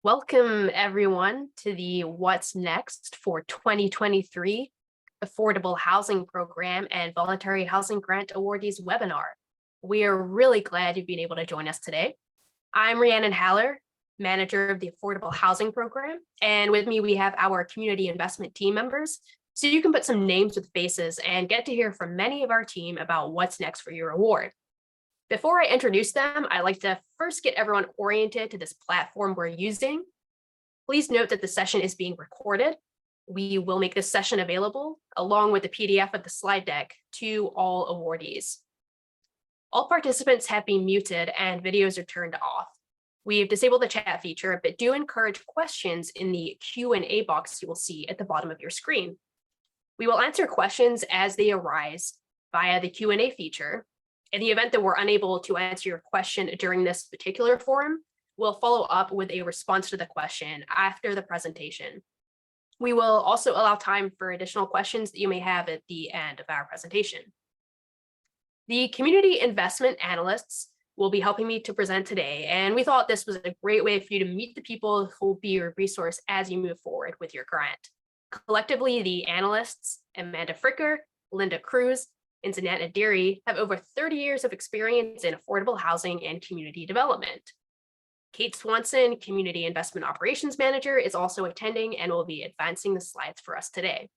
Welcome, everyone, to the What's Next for 2023 Affordable Housing Program and Voluntary Housing Grant Awardees webinar. We are really glad you've been able to join us today. I'm Rhiannon Haller, manager of the Affordable Housing Program, and with me we have our community investment team members, so you can put some names with faces and get to hear from many of our team about what's next for your award. Before I introduce them, I'd like to first get everyone oriented to this platform we're using. Please note that the session is being recorded. We will make this session available along with the PDF of the slide deck to all awardees. All participants have been muted and videos are turned off. We've disabled the chat feature, but do encourage questions in the Q&A box you will see at the bottom of your screen. We will answer questions as they arise via the Q&A feature. In the event that we're unable to answer your question during this particular forum, we'll follow up with a response to the question after the presentation. We will also allow time for additional questions that you may have at the end of our presentation. The community investment analysts will be helping me to present today, and we thought this was a great way for you to meet the people who will be your resource as you move forward with your grant. Collectively, the analysts, Amanda Fricker, Linda Cruz, and Zanette Adiri have over 30 years of experience in affordable housing and community development. Kate Swanson, Community Investment Operations Manager, is also attending and will be advancing the slides for us today.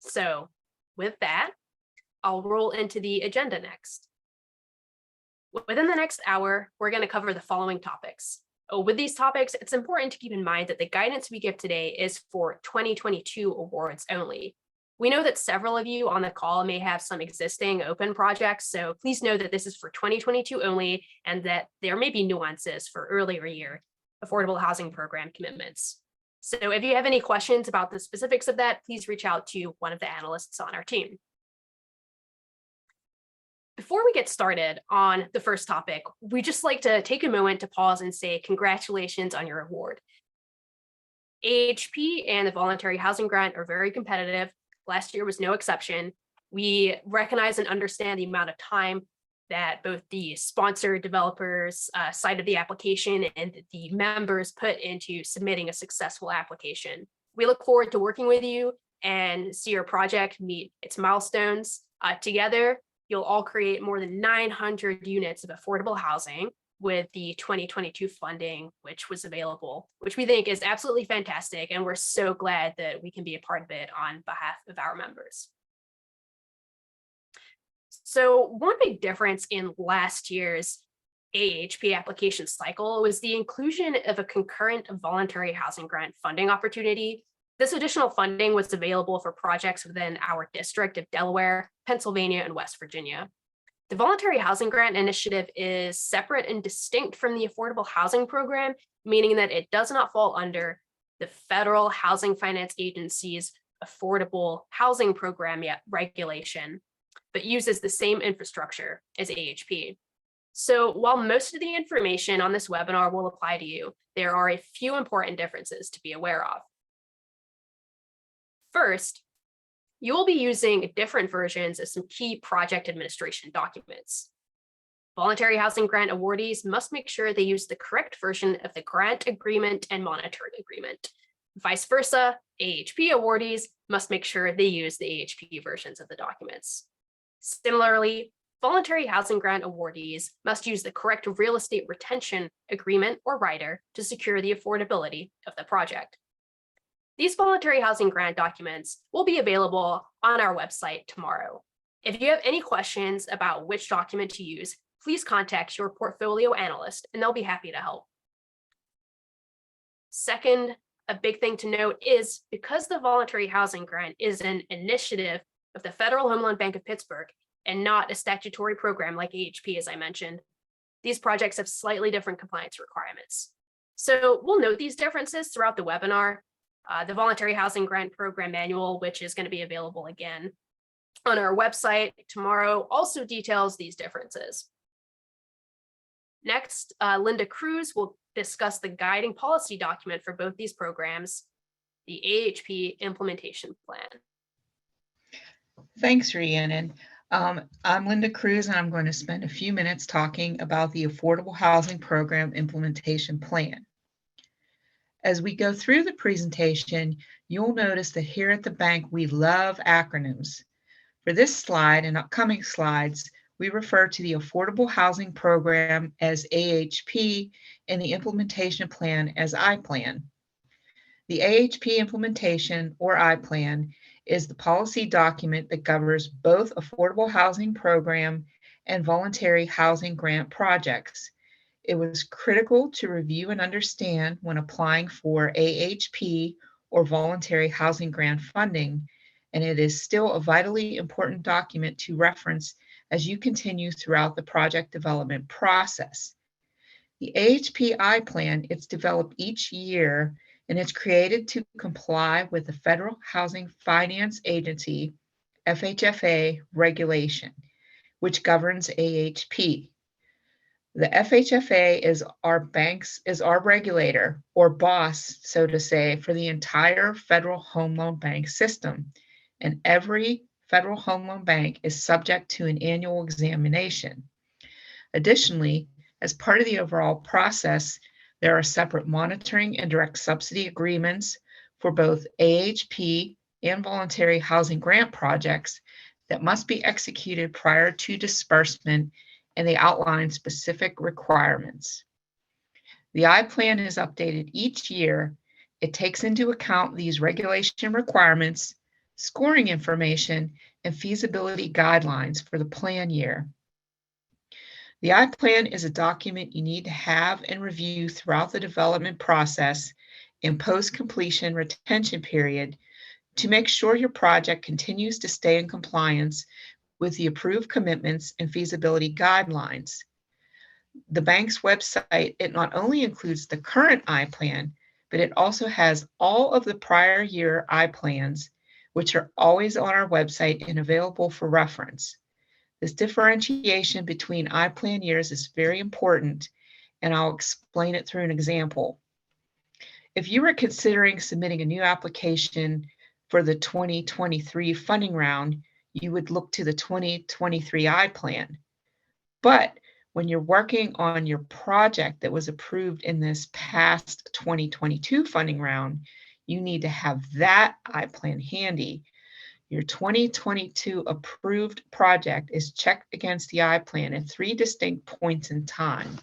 So with that, I'll roll into the agenda next. Within the next hour, we're going to cover the following topics. With these topics, it's important to keep in mind that the guidance we give today is for 2022 awards only. We know that several of you on the call may have some existing open projects, so please know that this is for 2022 only and that there may be nuances for earlier year affordable housing program commitments. So if you have any questions about the specifics of that, please reach out to one of the analysts on our team. Before we get started on the first topic, we just like to take a moment to pause and say congratulations on your award. AHP and the Voluntary Housing Grant are very competitive. Last year was no exception. We recognize and understand the amount of time that both the sponsor developers side of the application and the members put into submitting a successful application. We look forward to working with you and see your project meet its milestones. Together, you'll all create more than 900 units of affordable housing with the 2022 funding, which was available, which we think is absolutely fantastic. And we're so glad that we can be a part of it on behalf of our members. So one big difference in last year's AHP application cycle was the inclusion of a concurrent voluntary housing grant funding opportunity. This additional funding was available for projects within our district of Delaware, Pennsylvania, and West Virginia. The Voluntary Housing Grant Initiative is separate and distinct from the Affordable Housing Program, meaning that it does not fall under the Federal Housing Finance Agency's Affordable Housing Program regulation, but uses the same infrastructure as AHP. So while most of the information on this webinar will apply to you, there are a few important differences to be aware of. First, you will be using different versions of some key project administration documents. Voluntary housing grant awardees must make sure they use the correct version of the grant agreement and monitoring agreement. Vice versa, AHP awardees must make sure they use the AHP versions of the documents. Similarly, voluntary housing grant awardees must use the correct real estate retention agreement or rider to secure the affordability of the project. These voluntary housing grant documents will be available on our website tomorrow. If you have any questions about which document to use, please contact your portfolio analyst and they'll be happy to help. Second, a big thing to note is because the voluntary housing grant is an initiative of the Federal Home Loan Bank of Pittsburgh and not a statutory program like AHP, as I mentioned, these projects have slightly different compliance requirements. So we'll note these differences throughout the webinar. The Voluntary Housing Grant Program Manual, which is going to be available again on our website tomorrow, also details these differences. Next, Linda Cruz will discuss the guiding policy document for both these programs, the AHP implementation plan. Thanks, Rhiannon. I'm Linda Cruz, and I'm going to spend a few minutes talking about the Affordable Housing Program Implementation Plan. As we go through the presentation, you'll notice that here at the bank, we love acronyms. For this slide and upcoming slides, we refer to the Affordable Housing Program as AHP and the Implementation Plan as I-Plan. The AHP implementation, or I-Plan, is the policy document that governs both affordable housing program and voluntary housing grant projects. It was critical to review and understand when applying for AHP or voluntary housing grant funding, and it is still a vitally important document to reference as you continue throughout the project development process. The AHP I-Plan, it's developed each year, and it's created to comply with the Federal Housing Finance Agency, FHFA, regulation, which governs AHP. The FHFA is our regulator, or boss, so to say, for the entire federal home loan bank system. And every federal home loan bank is subject to an annual examination. Additionally, as part of the overall process, there are separate monitoring and direct subsidy agreements for both AHP and voluntary housing grant projects that must be executed prior to disbursement, and they outline specific requirements. The I-Plan is updated each year. It takes into account these regulation requirements, scoring information, and feasibility guidelines for the plan year. The I-Plan is a document you need to have and review throughout the development process and post-completion retention period to make sure your project continues to stay in compliance with the approved commitments and feasibility guidelines. The bank's website, it not only includes the current I-Plan, but it also has all of the prior year I-Plans, which are always on our website and available for reference. This differentiation between I-Plan years is very important, and I'll explain it through an example. If you were considering submitting a new application for the 2023 funding round, you would look to the 2023 I-Plan. But when you're working on your project that was approved in this past 2022 funding round, you need to have that I-Plan handy. Your 2022 approved project is checked against the I-Plan at 3 distinct points in time.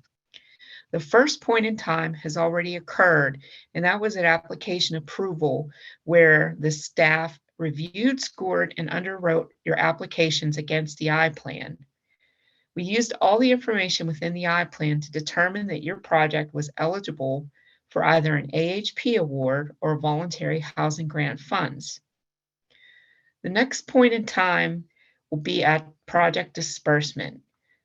The first point in time has already occurred, and that was at application approval, where the staff reviewed, scored, and underwrote your applications against the I-Plan. We used all the information within the I-Plan to determine that your project was eligible for either an AHP award or voluntary housing grant funds. The next point in time will be at project disbursement.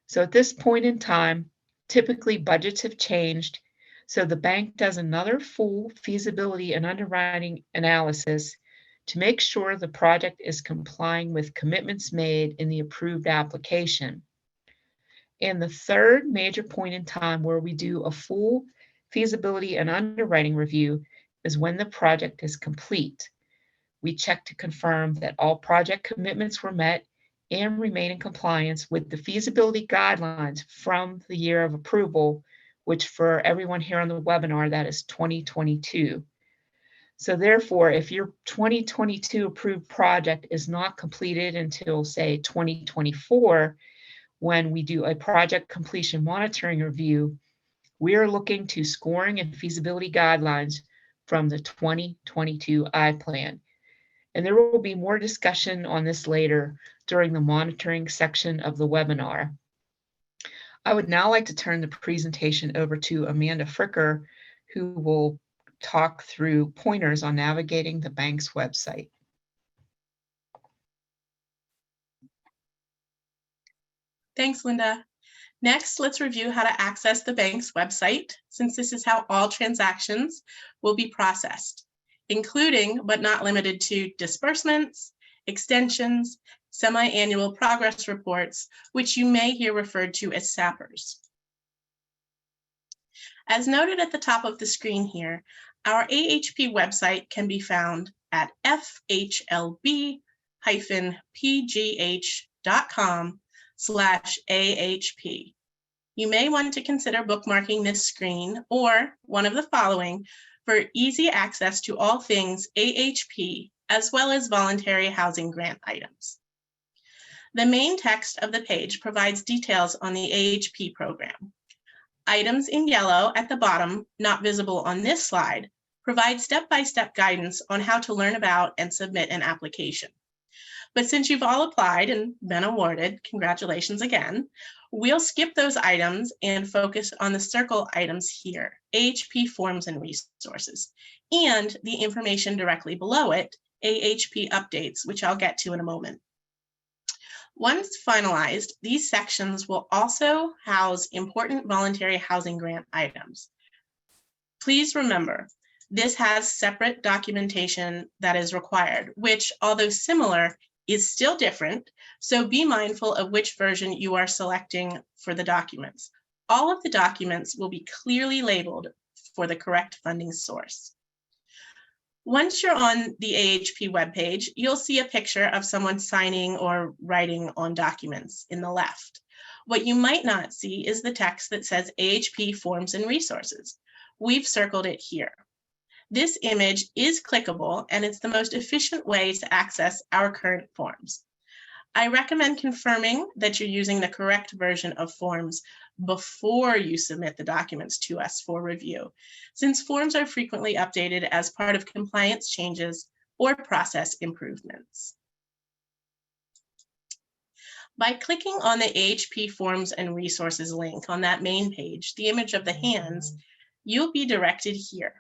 So at this point in time, typically budgets have changed, so the bank does another full feasibility and underwriting analysis to make sure the project is complying with commitments made in the approved application. And the third major point in time where we do a full feasibility and underwriting review is when the project is complete. We check to confirm that all project commitments were met and remain in compliance with the feasibility guidelines from the year of approval, which for everyone here on the webinar, that is 2022. So therefore, if your 2022 approved project is not completed until, say, 2024, when we do a project completion monitoring review, we are looking to scoring and feasibility guidelines from the 2022 I-Plan. And there will be more discussion on this later during the monitoring section of the webinar. I would now like to turn the presentation over to Amanda Fricker, who will talk through pointers on navigating the bank's website. Thanks, Linda. Next, let's review how to access the bank's website, since this is how all transactions will be processed, including but not limited to disbursements, extensions, semi-annual progress reports, which you may hear referred to as SAPRs. As noted at the top of the screen here, our AHP website can be found at fhlb-pgh.org. www.voluntary.com/AHP. You may want to consider bookmarking this screen or one of the following for easy access to all things AHP, as well as voluntary housing grant items. The main text of the page provides details on the AHP program. Items in yellow at the bottom, not visible on this slide, provide step-by-step guidance on how to learn about and submit an application. But since you've all applied and been awarded, congratulations again, we'll skip those items and focus on the circle items here, AHP forms and resources, and the information directly below it, AHP updates, which I'll get to in a moment. Once finalized, these sections will also house important voluntary housing grant items. Please remember, this has separate documentation that is required, which, although similar, is still different, so be mindful of which version you are selecting for the documents. All of the documents will be clearly labeled for the correct funding source. Once you're on the AHP webpage, you'll see a picture of someone signing or writing on documents in the left. What you might not see is the text that says AHP Forms and Resources. We've circled it here. This image is clickable, and it's the most efficient way to access our current forms. I recommend confirming that you're using the correct version of forms before you submit the documents to us for review, since forms are frequently updated as part of compliance changes or process improvements. By clicking on the AHP Forms and Resources link on that main page, the image of the hands, you'll be directed here.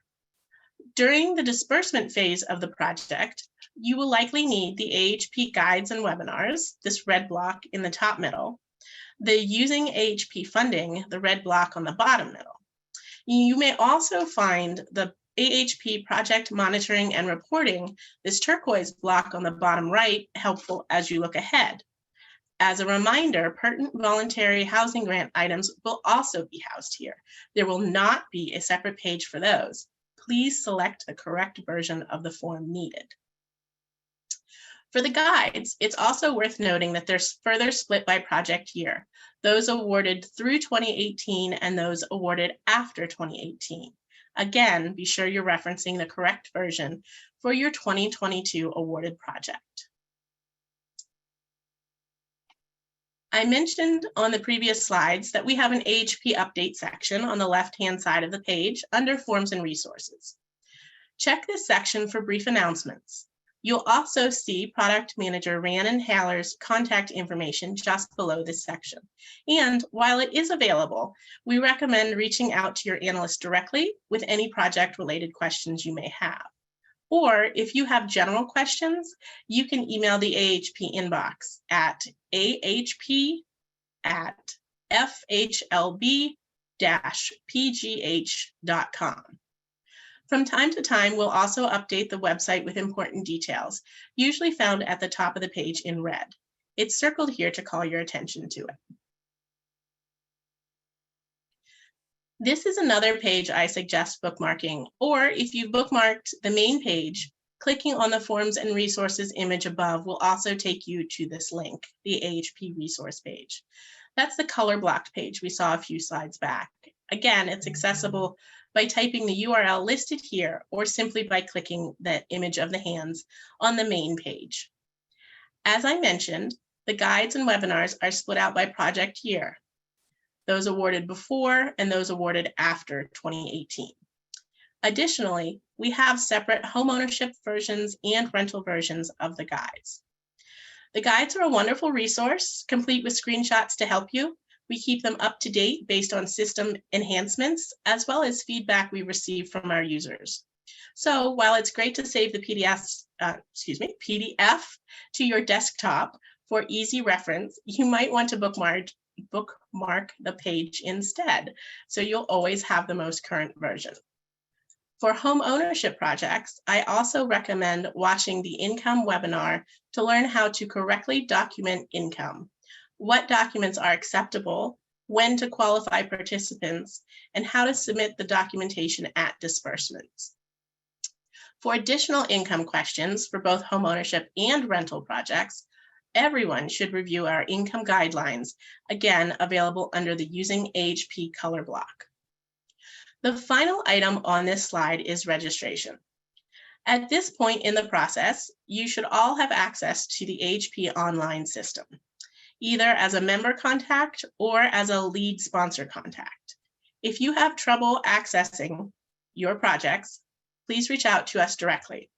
During the disbursement phase of the project, you will likely need the AHP guides and webinars, this red block in the top middle, the Using AHP Funding, the red block on the bottom middle. You may also find the AHP Project Monitoring and Reporting, this turquoise block on the bottom right, helpful as you look ahead. As a reminder, pertinent voluntary housing grant items will also be housed here. There will not be a separate page for those. Please select the correct version of the form needed. For the guides, it's also worth noting that they're further split by project year, those awarded through 2018 and those awarded after 2018. Again, be sure you're referencing the correct version for your 2022 awarded project. I mentioned on the previous slides that we have an AHP update section on the left-hand side of the page under Forms and Resources. Check this section for brief announcements. You'll also see Product Manager Rhiannon Haller's contact information just below this section. And while it is available, we recommend reaching out to your analyst directly with any project-related questions you may have. Or if you have general questions, you can email the AHP inbox at ahp@fhlb-pgh.com. From time to time, we'll also update the website with important details, usually found at the top of the page in red. It's circled here to call your attention to it. This is another page I suggest bookmarking, or if you've bookmarked the main page, clicking on the Forms and Resources image above will also take you to this link, the AHP resource page. That's the color blocked page we saw a few slides back. Again, it's accessible by typing the URL listed here or simply by clicking the image of the hands on the main page. As I mentioned, the guides and webinars are split out by project year, those awarded before and those awarded after 2018. Additionally, we have separate homeownership versions and rental versions of the guides. The guides are a wonderful resource, complete with screenshots to help you. We keep them up to date based on system enhancements, as well as feedback we receive from our users. So while it's great to save the PDF to your desktop for easy reference, you might want to bookmark the page instead, so you'll always have the most current version. For home ownership projects, I also recommend watching the income webinar to learn how to correctly document income, what documents are acceptable, when to qualify participants, and how to submit the documentation at disbursements. For additional income questions for both home ownership and rental projects, Everyone should review our income guidelines, again, available under the Using AHP color block. The final item on this slide is registration. At this point in the process, you should all have access to the AHP online system, either as a member contact or as a lead sponsor contact. If you have trouble accessing your projects, please reach out to us directly.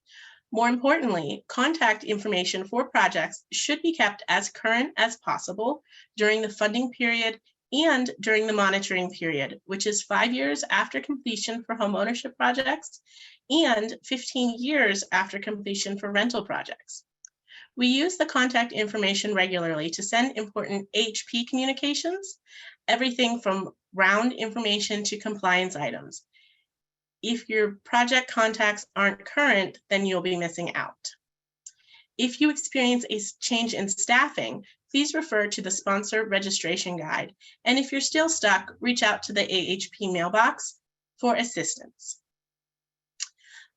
More importantly, contact information for projects should be kept as current as possible during the funding period and during the monitoring period, which is 5 years after completion for homeownership projects and 15 years after completion for rental projects. We use the contact information regularly to send important AHP communications, everything from round information to compliance items. If your project contacts aren't current, then you'll be missing out. If you experience a change in staffing, please refer to the sponsor registration guide. And if you're still stuck, reach out to the AHP mailbox for assistance.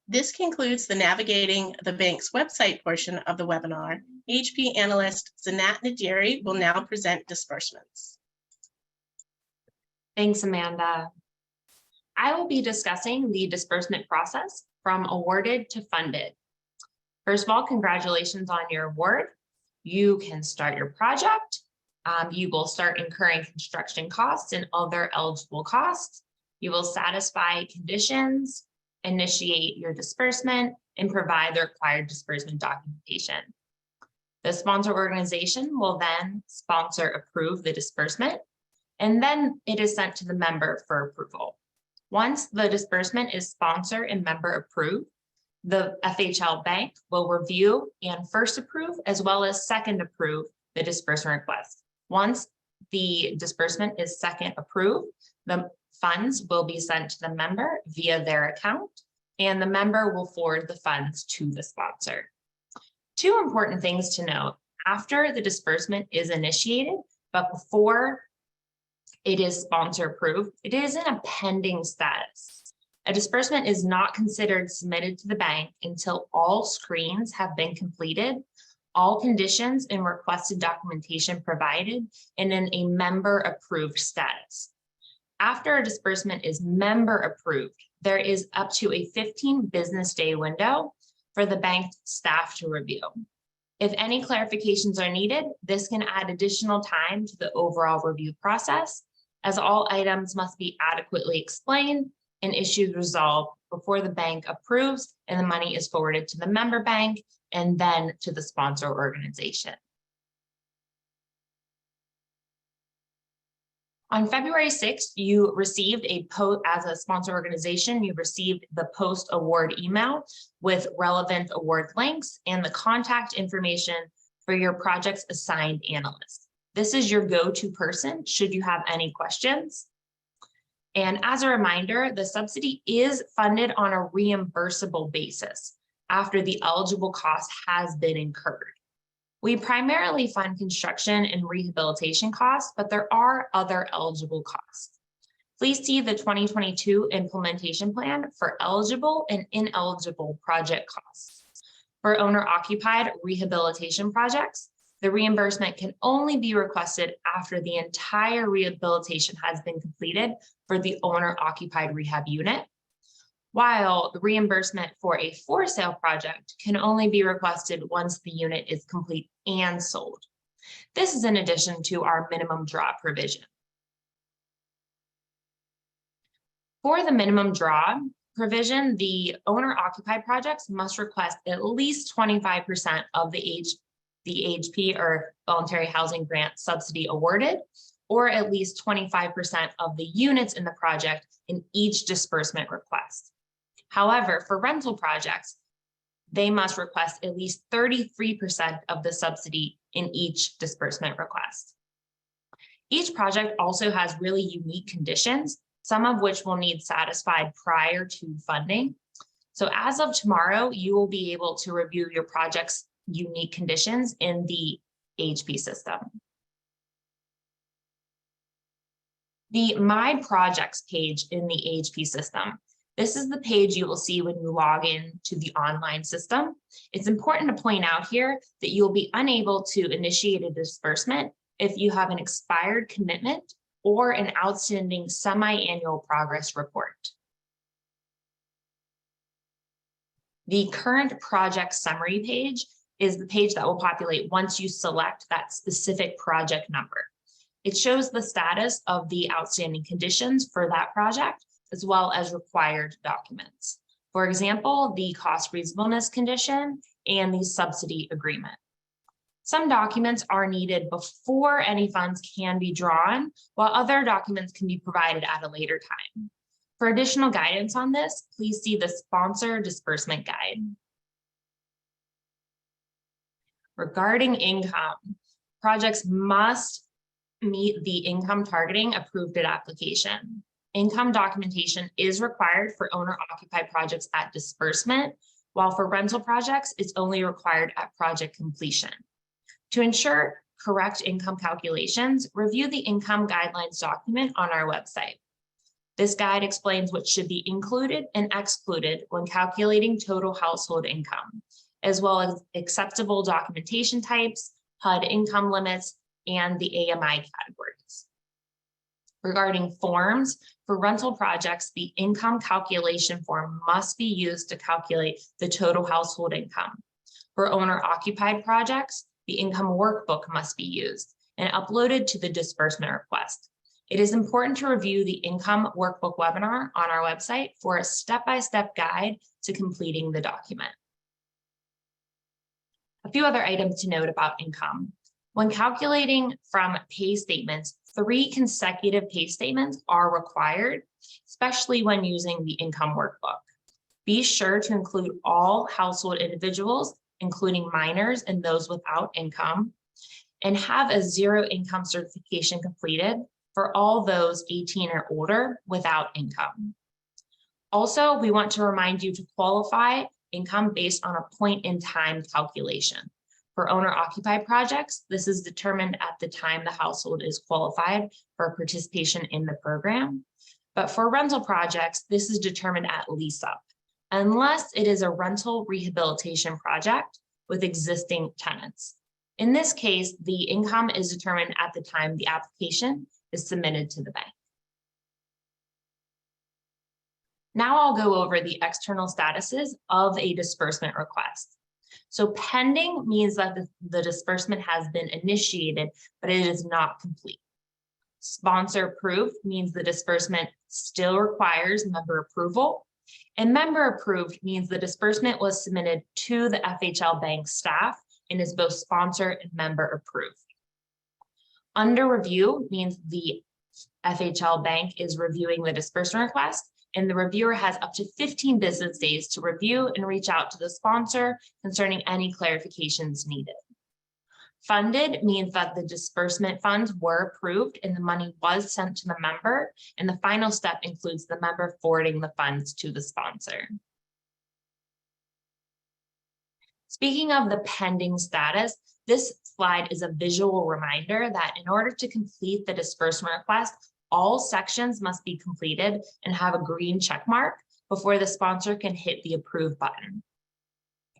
This concludes the Navigating the Bank's website portion of the webinar. AHP analyst Zanat Nadiri will now present disbursements. Thanks, Amanda. I will be discussing the disbursement process from awarded to funded. First of all, congratulations on your award. You can start your project. You will start incurring construction costs and other eligible costs. You will satisfy conditions, initiate your disbursement, and provide the required disbursement documentation. The sponsor organization will then sponsor approve the disbursement, and then it is sent to the member for approval. Once the disbursement is sponsor and member approved, the FHL bank will review and first approve, as well as second approve the disbursement request. Once the disbursement is second approved, the funds will be sent to the member via their account, and the member will forward the funds to the sponsor. Two important things to note: after the disbursement is initiated, but before it is sponsor approved, it is in a pending status. A disbursement is not considered submitted to the bank until all screens have been completed, all conditions and requested documentation provided, and in a member approved status. After a disbursement is member approved, there is up to a 15 business day window for the bank staff to review. If any clarifications are needed, this can add additional time to the overall review process, as all items must be adequately explained and issues resolved before the bank approves and the money is forwarded to the member bank and then to the sponsor organization. On February 6th, you received as a sponsor organization, you received the post-award email with relevant award links and the contact information for your project's assigned analyst. This is your go-to person should you have any questions. And as a reminder, the subsidy is funded on a reimbursable basis after the eligible cost has been incurred. We primarily fund construction and rehabilitation costs, but there are other eligible costs. Please see the 2022 implementation plan for eligible and ineligible project costs. For owner-occupied rehabilitation projects, the reimbursement can only be requested after the entire rehabilitation has been completed for the owner-occupied rehab unit, while the reimbursement for a for-sale project can only be requested once the unit is complete and sold. This is in addition to our minimum draw provision. For the minimum draw provision, the owner-occupied projects must request at least 25% of the AHP or voluntary housing grant subsidy awarded, or at least 25% of the units in the project in each disbursement request. However, for rental projects, they must request at least 33% of the subsidy in each disbursement request. Each project also has really unique conditions, some of which will need satisfied prior to funding. So as of tomorrow, you will be able to review your project's unique conditions in the AHP system. The My Projects page in the AHP system This is the page you will see when you log in to the online system. It's important to point out here that you'll be unable to initiate a disbursement if you have an expired commitment or an outstanding semi-annual progress report. The current project summary page is the page that will populate once you select that specific project number. It shows the status of the outstanding conditions for that project, as well as required documents. For example, the cost reasonableness condition and the subsidy agreement. Some documents are needed before any funds can be drawn, while other documents can be provided at a later time. For additional guidance on this, please see the sponsor disbursement guide. Regarding income, projects must meet the income targeting approved at application. Income documentation is required for owner-occupied projects at disbursement, while for rental projects, it's only required at project completion. To ensure correct income calculations, review the income guidelines document on our website. This guide explains what should be included and excluded when calculating total household income, as well as acceptable documentation types, HUD income limits, and the AMI categories. Regarding forms, for rental projects, the income calculation form must be used to calculate the total household income. For owner-occupied projects, the income workbook must be used and uploaded to the disbursement request. It is important to review the income workbook webinar on our website for a step-by-step guide to completing the document. A few other items to note about income. When calculating from pay statements, 3 consecutive pay statements are required, especially when using the income workbook. Be sure to include all household individuals, including minors and those without income, and have a 0 income certification completed for all those 18 or older without income. Also, we want to remind you to qualify income based on a point in time calculation. For owner-occupied projects, this is determined at the time the household is qualified for participation in the program. But for rental projects, this is determined at lease-up, unless it is a rental rehabilitation project with existing tenants. In this case, the income is determined at the time the application is submitted to the bank. Now I'll go over the external statuses of a disbursement request. So pending means that the disbursement has been initiated, but it is not complete. Sponsor approved means the disbursement still requires member approval. And member approved means the disbursement was submitted to the FHL Bank staff and is both sponsor and member approved. Under review means the FHL Bank is reviewing the disbursement request, and the reviewer has up to 15 business days to review and reach out to the sponsor concerning any clarifications needed. Funded means that the disbursement funds were approved and the money was sent to the member, and the final step includes the member forwarding the funds to the sponsor. Speaking of the pending status, this slide is a visual reminder that in order to complete the disbursement request, all sections must be completed and have a green check mark before the sponsor can hit the approve button.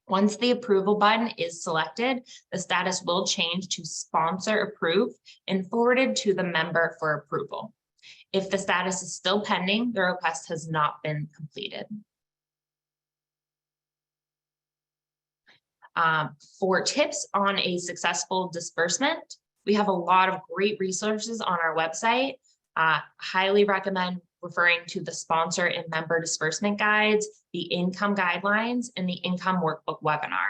Once the approval button is selected, the status will change to sponsor approved and forwarded to the member for approval. If the status is still pending, the request has not been completed. For tips on a successful disbursement, we have a lot of great resources on our website. Highly recommend referring to the sponsor and member disbursement guides, the income guidelines, and the income workbook webinar.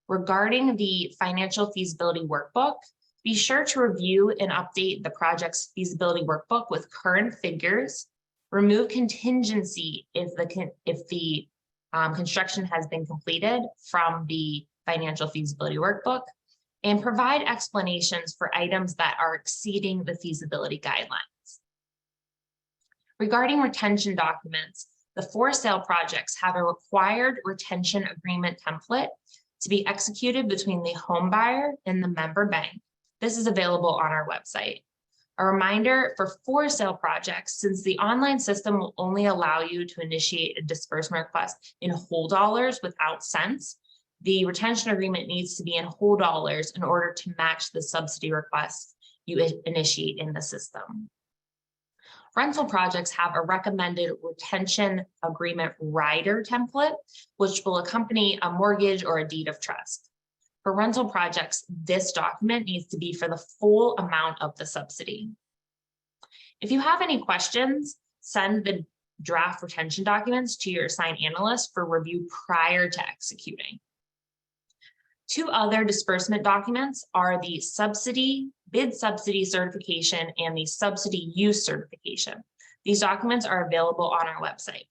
Regarding the financial feasibility workbook, be sure to review and update the project's feasibility workbook with current figures, remove contingency if the construction has been completed from the financial feasibility workbook, and provide explanations for items that are exceeding the feasibility guidelines. Regarding retention documents, the for sale projects have a required retention agreement template to be executed between the home buyer and the member bank. This is available on our website. A reminder for for-sale projects, since the online system will only allow you to initiate a disbursement request in whole dollars without cents, the retention agreement needs to be in whole dollars in order to match the subsidy request you initiate in the system. Rental projects have a recommended retention agreement rider template, which will accompany a mortgage or a deed of trust. For rental projects, this document needs to be for the full amount of the subsidy. If you have any questions, send the draft retention documents to your assigned analyst for review prior to executing. Two other disbursement documents are the bid subsidy certification and the subsidy use certification. These documents are available on our website.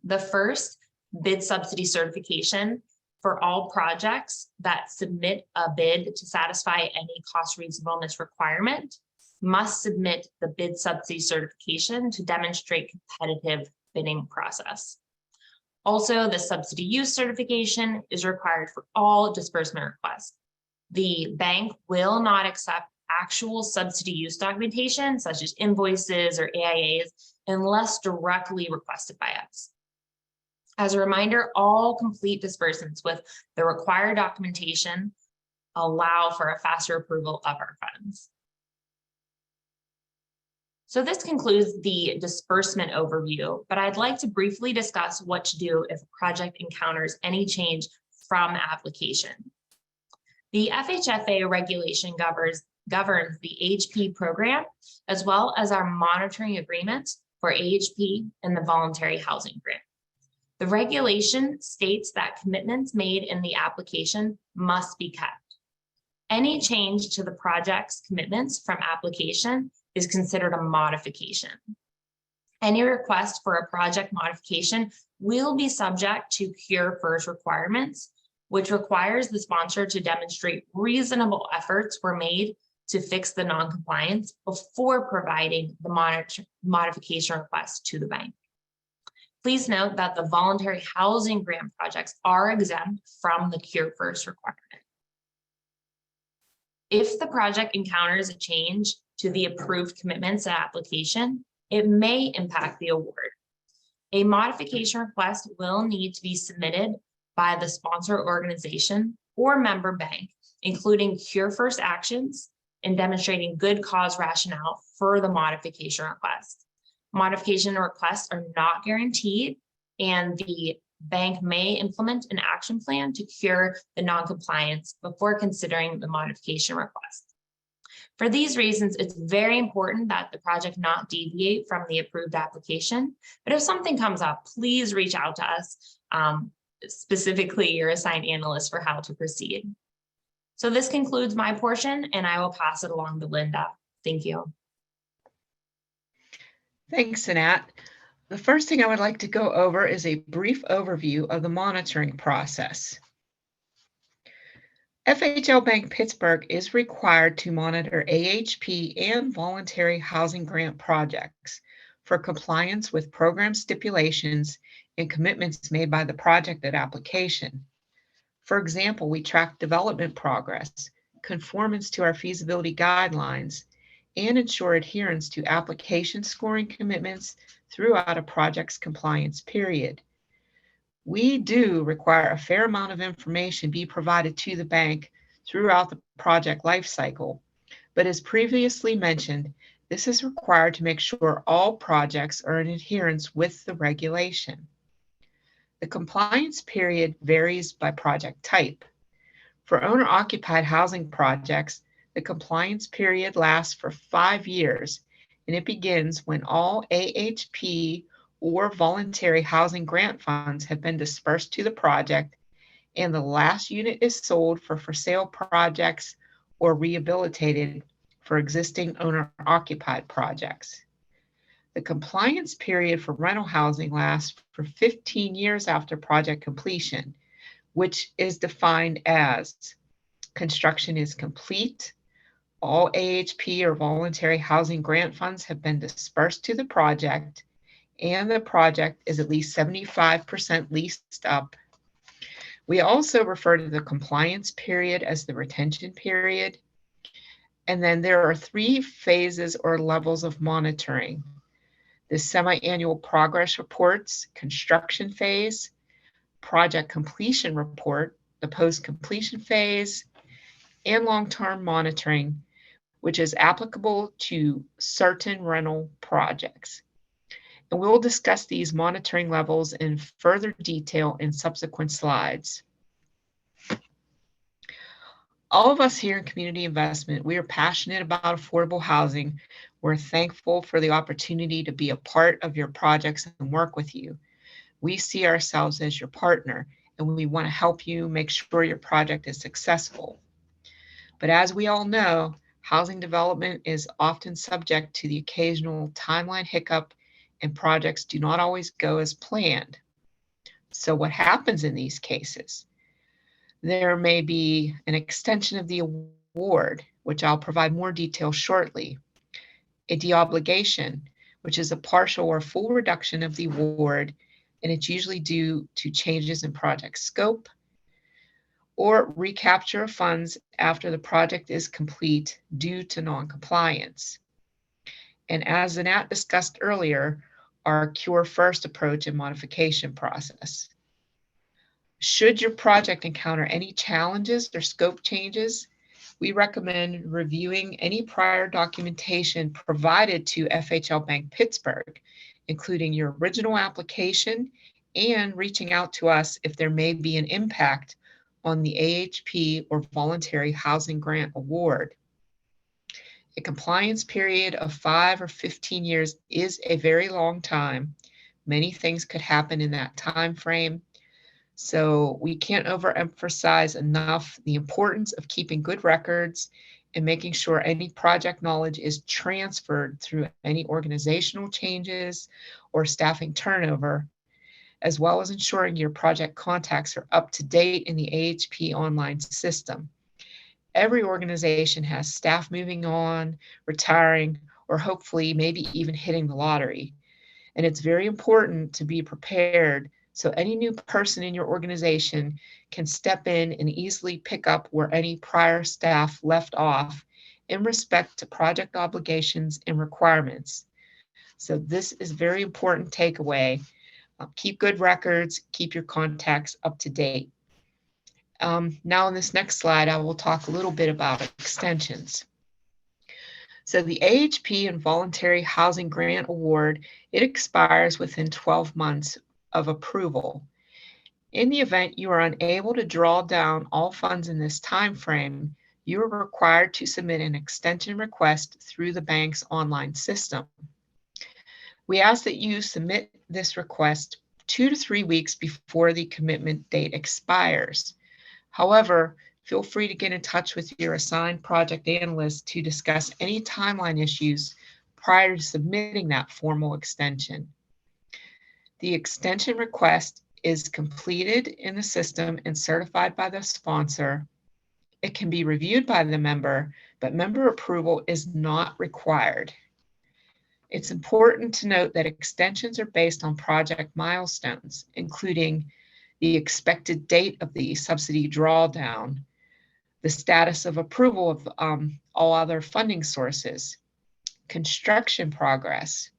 The first, bid subsidy certification, for all projects that submit a bid to satisfy any cost reasonableness requirement, must submit the bid subsidy certification to demonstrate competitive bidding process. Also, the subsidy use certification is required for all disbursement requests. The bank will not accept actual subsidy use documentation, such as invoices or AIAs, unless directly requested by us. As a reminder, all complete disbursements with the required documentation allow for a faster approval of our funds. So this concludes the disbursement overview, but I'd like to briefly discuss what to do if a project encounters any change from application. The FHFA regulation governs the AHP program, as well as our monitoring agreements for AHP and the voluntary housing grant. The regulation states that commitments made in the application must be kept. Any change to the project's commitments from application is considered a modification. Any request for a project modification will be subject to Cure First requirements, which requires the sponsor to demonstrate reasonable efforts were made to fix the non-compliance before providing the modification request to the bank. Please note that the voluntary housing grant projects are exempt from the Cure First requirement. If the project encounters a change to the approved commitments and application, it may impact the award. A modification request will need to be submitted by the sponsor organization or member bank, including Cure First actions and demonstrating good cause rationale for the modification request. Modification requests are not guaranteed, and the bank may implement an action plan to cure the non-compliance before considering the modification request. For these reasons, it's very important that the project not deviate from the approved application. But if something comes up, please reach out to us, specifically your assigned analyst, for how to proceed. So this concludes my portion, and I will pass it along to Linda. Thank you. Thanks, Annette. The first thing I would like to go over is a brief overview of the monitoring process. FHL Bank Pittsburgh is required to monitor AHP and voluntary housing grant projects for compliance with program stipulations and commitments made by the project at application. For example, we track development progress, conformance to our feasibility guidelines, and ensure adherence to application scoring commitments throughout a project's compliance period. We do require a fair amount of information be provided to the bank throughout the project lifecycle, but as previously mentioned, this is required to make sure all projects are in adherence with the regulation. The compliance period varies by project type. For owner-occupied housing projects, the compliance period lasts for 5 years, and it begins when all AHP or voluntary housing grant funds have been dispersed to the project and the last unit is sold for sale projects or rehabilitated for existing owner-occupied projects. The compliance period for rental housing lasts for 15 years after project completion, which is defined as construction is complete, all AHP or voluntary housing grant funds have been dispersed to the project, and the project is at least 75% leased up. We also refer to the compliance period as the retention period. And then there are 3 phases or levels of monitoring: the semi-annual progress reports, construction phase, project completion report, the post-completion phase, and long-term monitoring, which is applicable to certain rental projects. And we'll discuss these monitoring levels in further detail in subsequent slides. All of us here in Community Investment, we are passionate about affordable housing. We're thankful for the opportunity to be a part of your projects and work with you. We see ourselves as your partner, and we want to help you make sure your project is successful. But as we all know, housing development is often subject to the occasional timeline hiccup, and projects do not always go as planned. So what happens in these cases? There may be an extension of the award, which I'll provide more detail shortly, a deobligation, which is a partial or full reduction of the award, and it's usually due to changes in project scope, or recapture of funds after the project is complete due to non-compliance. And as Annette discussed earlier, our cure first approach and modification process. Should your project encounter any challenges or scope changes, we recommend reviewing any prior documentation provided to FHL Bank Pittsburgh, including your original application, and reaching out to us if there may be an impact on the AHP or Voluntary Housing Grant Award. A compliance period of 5 or 15 years is a very long time. Many things could happen in that time frame. So we can't overemphasize enough the importance of keeping good records and making sure any project knowledge is transferred through any organizational changes or staffing turnover, as well as ensuring your project contacts are up to date in the AHP online system. Every organization has staff moving on, retiring, or hopefully maybe even hitting the lottery. And it's very important to be prepared so any new person in your organization can step in and easily pick up where any prior staff left off in respect to project obligations and requirements. So this is very important takeaway. Keep good records, keep your contacts up to date. Now in this next slide, I will talk a little bit about extensions. So the AHP and Voluntary Housing Grant Award, it expires within 12 months of approval. In the event you are unable to draw down all funds in this time frame, you are required to submit an extension request through the bank's online system. We ask that you submit this request 2 to 3 weeks before the commitment date expires. However, feel free to get in touch with your assigned project analyst to discuss any timeline issues prior to submitting that formal extension. The extension request is completed in the system and certified by the sponsor. It can be reviewed by the member, but member approval is not required. It's important to note that extensions are based on project milestones, including the expected date of the subsidy drawdown, the status of approval of all other funding sources, construction progress,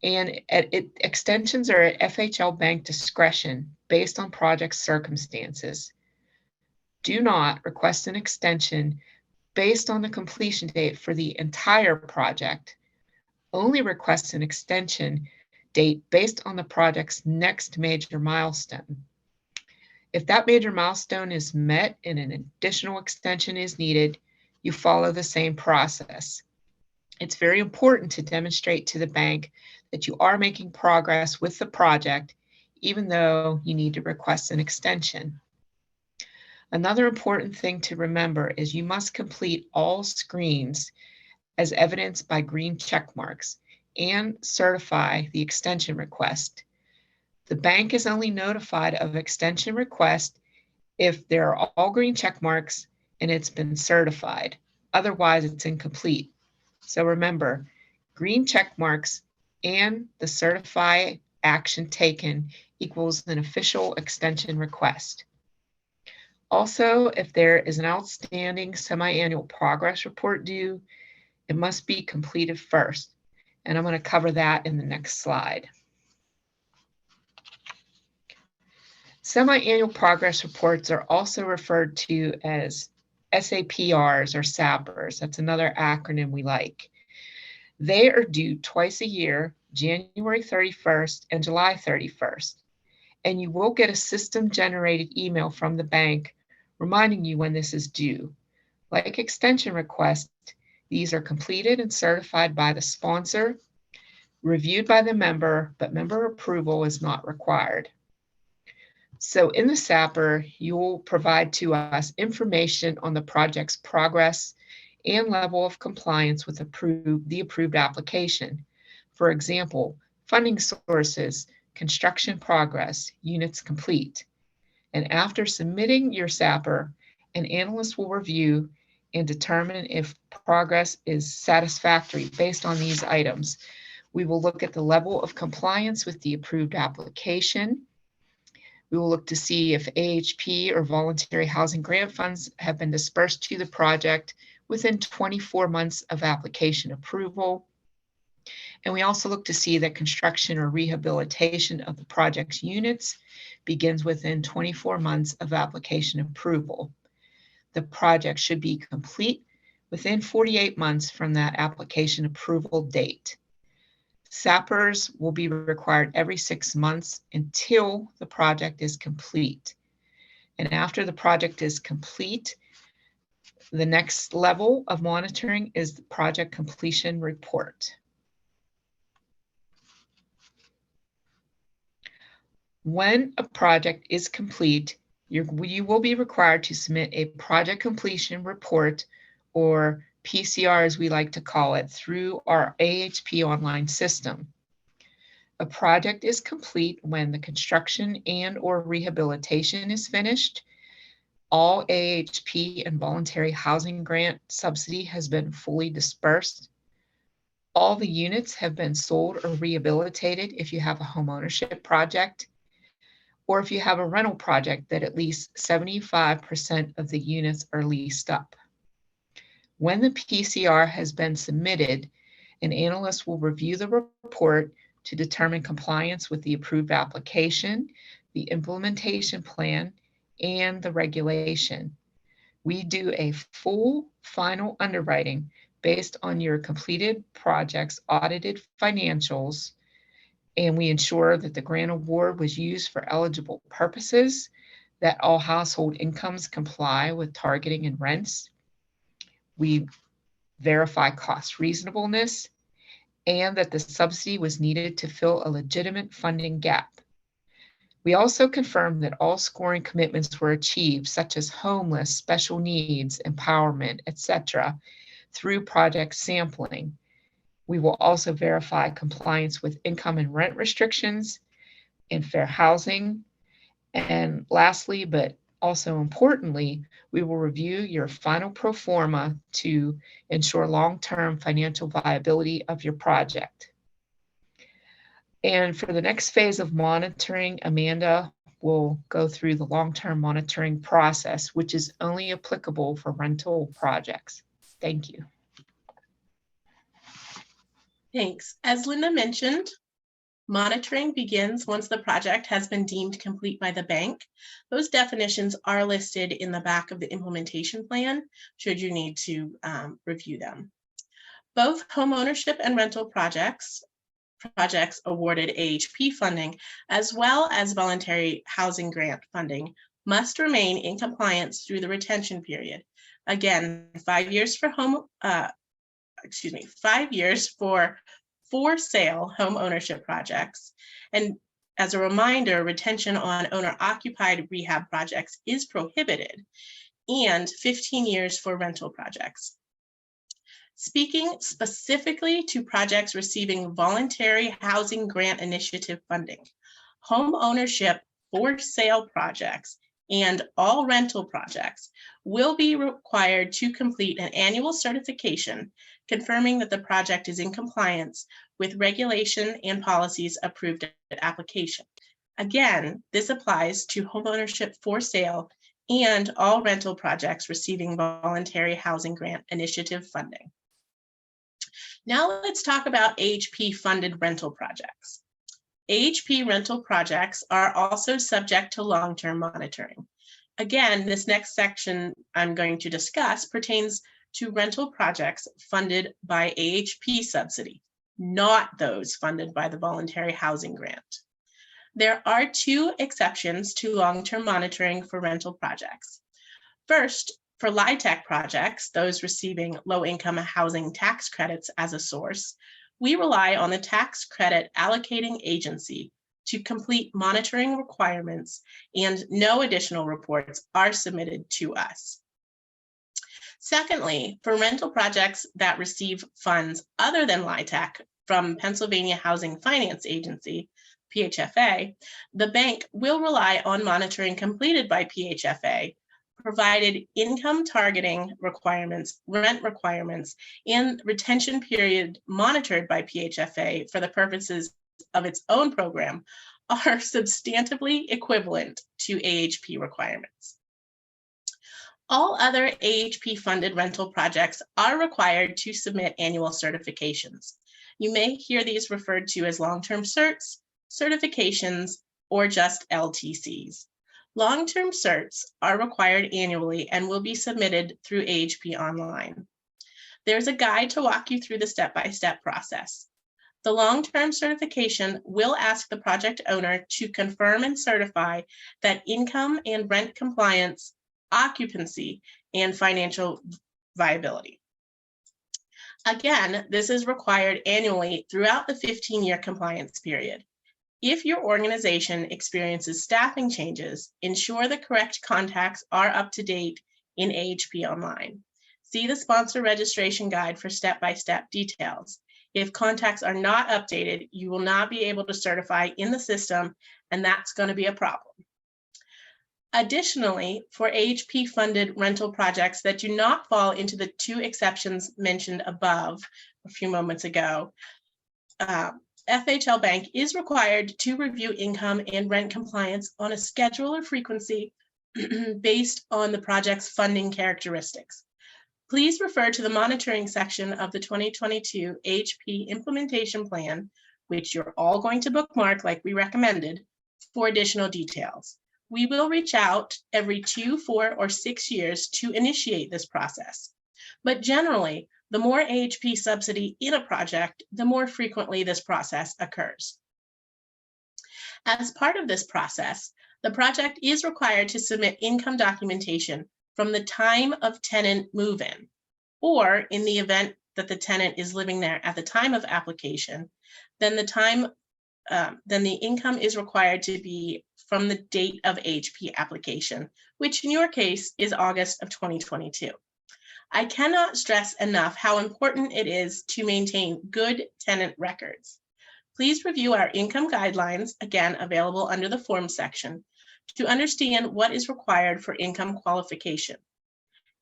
and extensions are at FHL Bank discretion based on project circumstances. Do not request an extension based on the completion date for the entire project. Only request an extension date based on the project's next major milestone. If that major milestone is met and an additional extension is needed, you follow the same process. It's very important to demonstrate to the bank that you are making progress with the project, even though you need to request an extension. Another important thing to remember is you must complete all screens as evidenced by green check marks and certify the extension request. The bank is only notified of extension request if there are all green check marks and it's been certified. Otherwise, it's incomplete. So remember, green check marks and the certify action taken equals an official extension request. Also, if there is an outstanding semi-annual progress report due, it must be completed first. And I'm going to cover that in the next slide. Semi-annual progress reports are also referred to as SAPRs or SAPRs. That's another acronym we like. They are due twice a year, January 31st and July 31st. And you will get a system-generated email from the bank reminding you when this is due. Like extension requests, these are completed and certified by the sponsor, reviewed by the member, but member approval is not required. So in the SAPR, you will provide to us information on the project's progress and level of compliance with the approved application. For example, funding sources, construction progress, units complete. And after submitting your SAPR, an analyst will review and determine if progress is satisfactory based on these items. We will look at the level of compliance with the approved application. We will look to see if AHP or voluntary housing grant funds have been dispersed to the project within 24 months of application approval. And we also look to see that construction or rehabilitation of the project's units begins within 24 months of application approval. The project should be complete within 48 months from that application approval date. SAPRs will be required every 6 months until the project is complete. And after the project is complete, the next level of monitoring is the project completion report. When a project is complete, you will be required to submit a project completion report, or PCR as we like to call it, through our AHP online system. A project is complete when the construction and/or rehabilitation is finished, all AHP and voluntary housing grant subsidy has been fully dispersed, all the units have been sold or rehabilitated if you have a homeownership project, or if you have a rental project that at least 75% of the units are leased up. When the PCR has been submitted, an analyst will review the report to determine compliance with the approved application, the implementation plan, and the regulation. We do a full final underwriting based on your completed project's audited financials, and we ensure that the grant award was used for eligible purposes, that all household incomes comply with targeting and rents. We verify cost reasonableness, and that the subsidy was needed to fill a legitimate funding gap. We also confirm that all scoring commitments were achieved, such as homeless, special needs, empowerment, etc., through project sampling. We will also verify compliance with income and rent restrictions and fair housing. And lastly, but also importantly, we will review your final pro forma to ensure long-term financial viability of your project. And for the next phase of monitoring, Amanda will go through the long-term monitoring process, which is only applicable for rental projects. Thank you. Thanks. As Linda mentioned, monitoring begins once the project has been deemed complete by the bank. Those definitions are listed in the back of the implementation plan, should you need to review them. Both homeownership and rental projects awarded AHP funding, as well as voluntary housing grant funding, must remain in compliance through the retention period. Again, 5 years for 5 years for sale home ownership projects. And as a reminder, retention on owner-occupied rehab projects is prohibited, and 15 years for rental projects. Speaking specifically to projects receiving voluntary housing grant initiative funding, home ownership for sale projects and all rental projects will be required to complete an annual certification confirming that the project is in compliance with regulation and policies approved at application. Again, this applies to homeownership for sale and all rental projects receiving Voluntary Housing Grant Initiative funding. Now let's talk about AHP funded rental projects. AHP rental projects are also subject to long-term monitoring. Again, this next section I'm going to discuss pertains to rental projects funded by AHP subsidy, not those funded by the Voluntary Housing Grant. There are two exceptions to long-term monitoring for rental projects. First, for LIHTC projects, those receiving low-income housing tax credits as a source, we rely on the tax credit allocating agency to complete monitoring requirements, and no additional reports are submitted to us. Secondly, for rental projects that receive funds other than LIHTC from Pennsylvania Housing Finance Agency, PHFA, the bank will rely on monitoring completed by PHFA, provided income targeting requirements, rent requirements, and retention period monitored by PHFA for the purposes of its own program are substantively equivalent to AHP requirements. All other AHP funded rental projects are required to submit annual certifications. You may hear these referred to as long-term certs, certifications, or just LTCs. Long-term certs are required annually and will be submitted through AHP Online. There's a guide to walk you through the step-by-step process. The long-term certification will ask the project owner to confirm and certify that income and rent compliance, occupancy, and financial viability. Again, this is required annually throughout the 15-year compliance period. If your organization experiences staffing changes, ensure the correct contacts are up to date in AHP Online. See the sponsor registration guide for step-by-step details. If contacts are not updated, you will not be able to certify in the system, and that's going to be a problem. Additionally, for AHP-funded rental projects that do not fall into the two exceptions mentioned above a few moments ago, FHL Bank is required to review income and rent compliance on a schedule or frequency based on the project's funding characteristics. Please refer to the monitoring section of the 2022 AHP implementation plan, which you're all going to bookmark like we recommended, for additional details. We will reach out every 2, 4, or 6 years to initiate this process. But generally, the more AHP subsidy in a project, the more frequently this process occurs. As part of this process, the project is required to submit income documentation from the time of tenant move-in, or in the event that the tenant is living there at the time of application, then the income is required to be from the date of AHP application, which in your case is August of 2022. I cannot stress enough how important it is to maintain good tenant records. Please review our income guidelines, again available under the form section, to understand what is required for income qualification.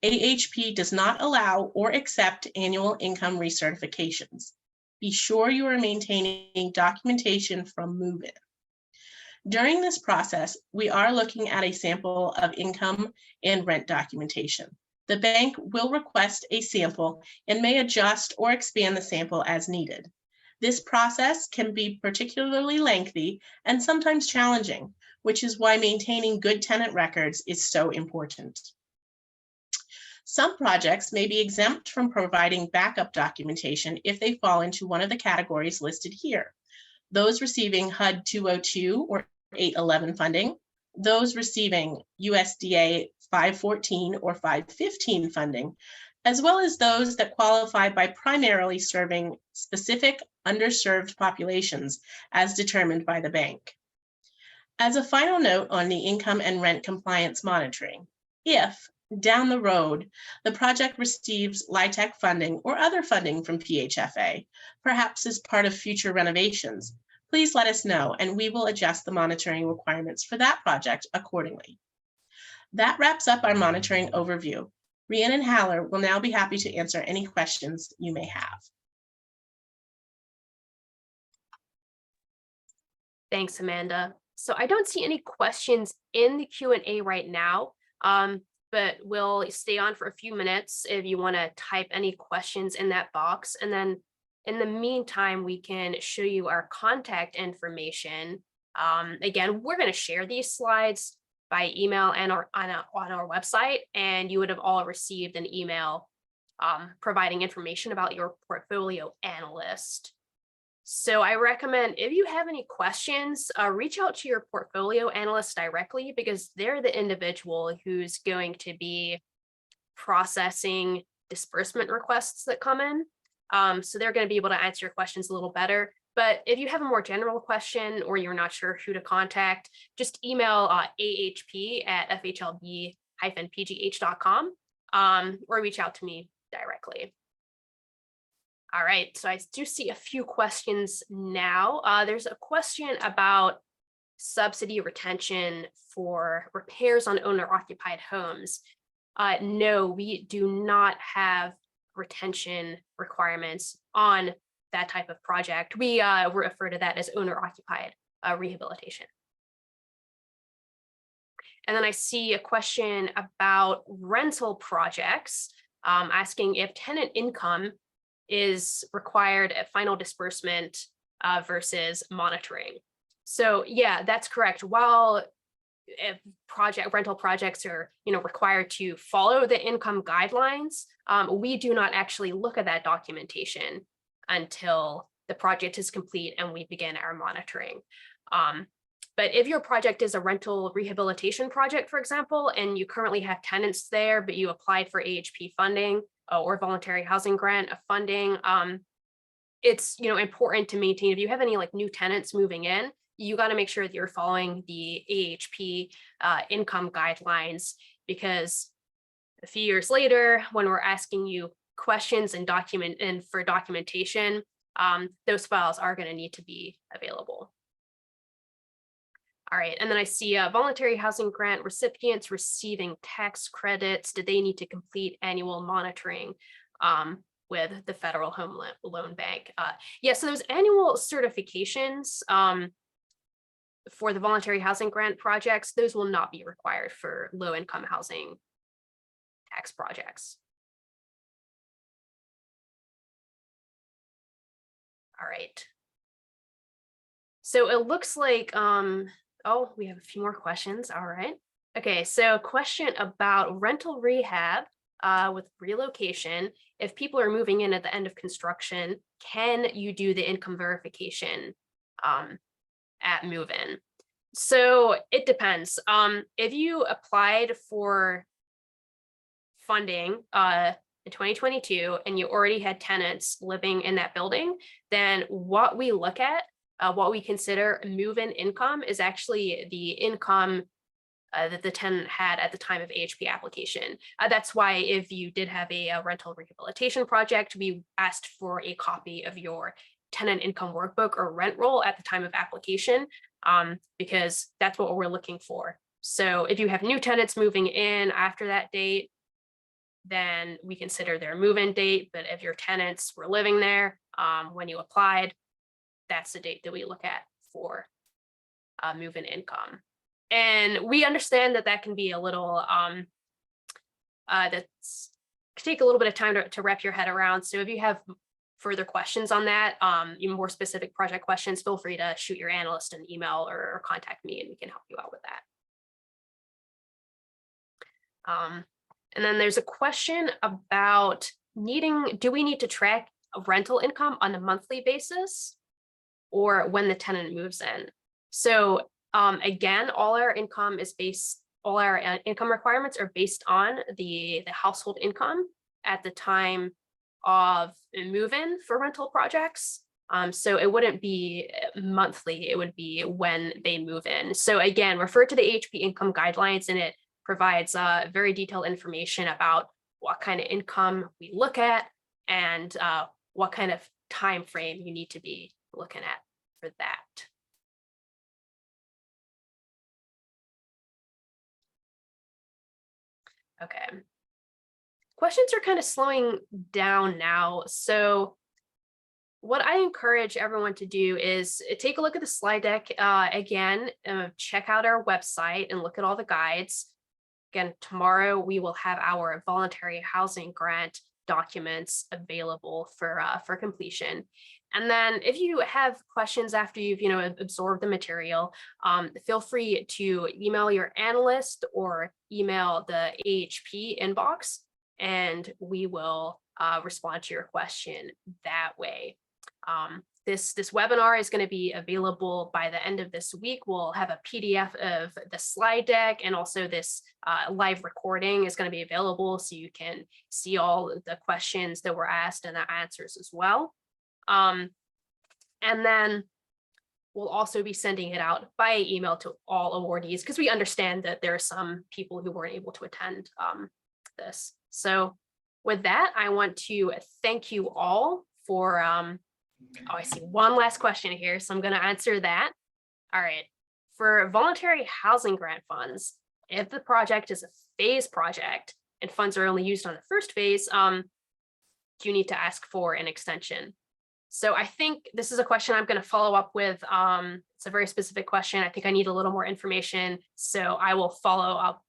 AHP does not allow or accept annual income recertifications. Be sure you are maintaining documentation from move-in. During this process, we are looking at a sample of income and rent documentation. The bank will request a sample and may adjust or expand the sample as needed. This process can be particularly lengthy and sometimes challenging, which is why maintaining good tenant records is so important. Some projects may be exempt from providing backup documentation if they fall into one of the categories listed here. Those receiving HUD 202 or 811 funding, those receiving USDA 514 or 515 funding, as well as those that qualify by primarily serving specific underserved populations as determined by the bank. As a final note on the income and rent compliance monitoring, if down the road the project receives LIHTC funding or other funding from PHFA, perhaps as part of future renovations, please let us know and we will adjust the monitoring requirements for that project accordingly. That wraps up our monitoring overview. Rhiannon Haller will now be happy to answer any questions you may have. Thanks, Amanda. So I don't see any questions in the Q&A right now. but we'll stay on for a few minutes if you want to type any questions in that box. And then in the meantime, we can show you our contact information. Again, we're going to share these slides by email and on our website, and you would have all received an email providing information about your portfolio analyst. So I recommend if you have any questions, reach out to your portfolio analyst directly, because they're the individual who's going to be processing disbursement requests that come in. So they're going to be able to answer your questions a little better. But if you have a more general question or you're not sure who to contact, just email ahp@fhlb-pgh.com or reach out to me directly. All right, so I do see a few questions now. There's a question about subsidy retention for repairs on owner-occupied homes. No, we do not have retention requirements on that type of project. We refer to that as owner-occupied rehabilitation. And then I see a question about rental projects, asking if tenant income is required at final disbursement versus monitoring. So yeah, that's correct. While if rental projects are required to follow the income guidelines, we do not actually look at that documentation until the project is complete and we begin our monitoring. But if your project is a rental rehabilitation project, for example, and you currently have tenants there, but you applied for AHP funding or voluntary housing grant funding, it's important to maintain, if you have any like new tenants moving in, you got to make sure that you're following the AHP income guidelines, because a few years later, when we're asking you questions and for documentation, those files are going to need to be available. All right, and then I see voluntary housing grant recipients receiving tax credits. Do they need to complete annual monitoring with the Federal Home Loan Bank? Yeah, so those annual certifications for the voluntary housing grant projects, those will not be required for low-income housing tax projects. All right. So it looks like, oh, we have a few more questions. All right. Okay, so a question about rental rehab with relocation. If people are moving in at the end of construction, can you do the income verification at move-in? So it depends. If you applied for funding in 2022 and you already had tenants living in that building, then what we look at, what we consider move-in income, is actually the income that the tenant had at the time of AHP application. That's why if you did have a rental rehabilitation project, we asked for a copy of your tenant income workbook or rent roll at the time of application, because that's what we're looking for. So if you have new tenants moving in after that date, then we consider their move-in date. But if your tenants were living there when you applied, that's the date that we look at for move-in income. And we understand that that can be a little, that's take a little bit of time to wrap your head around. So if you have further questions on that, even more specific project questions, feel free to shoot your analyst an email or contact me and we can help you out with that. And then there's a question about do we need to track rental income on a monthly basis or when the tenant moves in? So again, all our income requirements are based on the household income at the time of move-in for rental projects. So it wouldn't be monthly, it would be when they move in. So again, refer to the AHP income guidelines, and it provides very detailed information about what kind of income we look at and what kind of time frame you need to be looking at for that. Okay. Questions are kind of slowing down now. So what I encourage everyone to do is take a look at the slide deck again, check out our website and look at all the guides. Again, tomorrow we will have our voluntary housing grant documents available for completion. And then if you have questions after you've absorbed the material, feel free to email your analyst or email the AHP inbox, and we will respond to your question that way. This webinar is going to be available by the end of this week. We'll have a PDF of the slide deck, and also this live recording is going to be available, so you can see all the questions that were asked and the answers as well. And then we'll also be sending it out by email to all awardees, because we understand that there are some people who weren't able to attend this. So with that, I want to thank you all for, oh, I see one last question here, so I'm going to answer that. All right. For voluntary housing grant funds, if the project is a phase project and funds are only used on the first phase, you need to ask for an extension. So I think this is a question I'm going to follow up with. It's a very specific question. I think I need a little more information, so I will follow up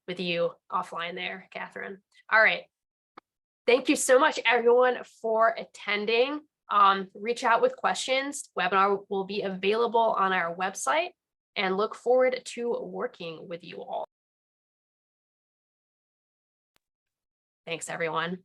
with you offline there, Catherine. All right. Thank you so much, everyone, for attending. Reach out with questions. Webinar will be available on our website, and look forward to working with you all. Thanks, everyone.